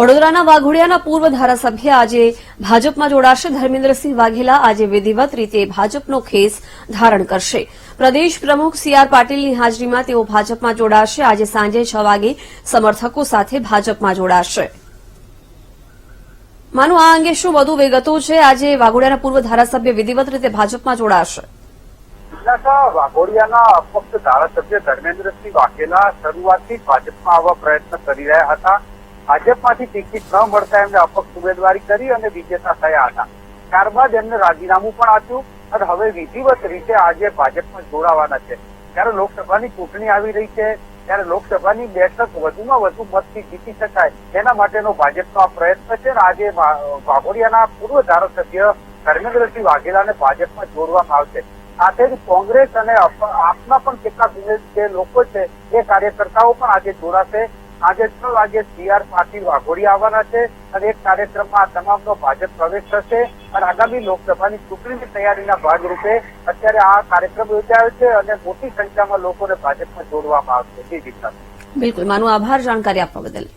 વડોદરાના વાઘોડિયાના પૂર્વ ધારાસભ્ય આજે ભાજપમાં જોડાશે। ધર્મેન્દ્રસિંહ વાઘેલા આજે વિધિવત રીતે ભાજપનો ખેસ ધારણ કરશે। પ્રદેશ પ્રમુખ સી.આર. પાટીલની હાજરીમાં તેઓ ભાજપમાં જોડાશે। આજે સાંજે 6 વાગે સમર્થકો સાથે ભાજપમાં જોડાશે। માનું આ અંગે શું વધુ વિગતો છે? આજે વાઘોડિયાના પૂર્વ ધારાસભ્ય વિધિવત રીતે ભાજપમાં જોડાશે। વાઘોડિયાના અપક્ષ ધારાસભ્ય ધર્મેન્દ્રસિંહ વાઘેલા શરૂઆતથી ભાજપમાં આવવા પ્રયત્ન કરી રહ્યા હતા। ભાજપમાંથી ટિકિટ ન મળતા એમને અપક્ષ ઉમેદવારી કરી અને વિજેતા થયા હતા। ત્યારબાદ એમને રાજીનામું પણ આપ્યું અને હવે વિધિવત રીતે આજે ભાજપમાં જોડાવાના છે। ત્યારે લોકસભાની ચૂંટણી આવી રહી છે, ત્યારે લોકસભાની બેઠક વધુમાં વધુ મતથી જીતી શકાય તેના માટેનો ભાજપનો આ પ્રયત્ન છે। આજે વાઘોડિયાના પૂર્વ ધારાસભ્ય ધર્મેન્દ્રસિંહ વાઘેલાને ભાજપમાં જોડવામાં આવશે। સાથે જ કોંગ્રેસ અને આપના પણ કેટલાક જે લોકો છે એ કાર્યકર્તાઓ પણ આજે જોડાશે। આજે 6 વાગે સી.આર. પાટીલ વાઘોડિયા આવવાના છે અને એક કાર્યક્રમમાં તમામનો ભાજપ પ્રવેશ થશે અને આગામી લોકસભાની ચૂંટણીની તૈયારીના ભાગરૂપે અત્યારે આ કાર્યક્રમ યોજાયો છે અને મોટી સંખ્યામાં લોકોને ભાજપમાં જોડવામાં આવશે। બિલકુલ, માનો આભાર જાણકારી આપવા બદલ।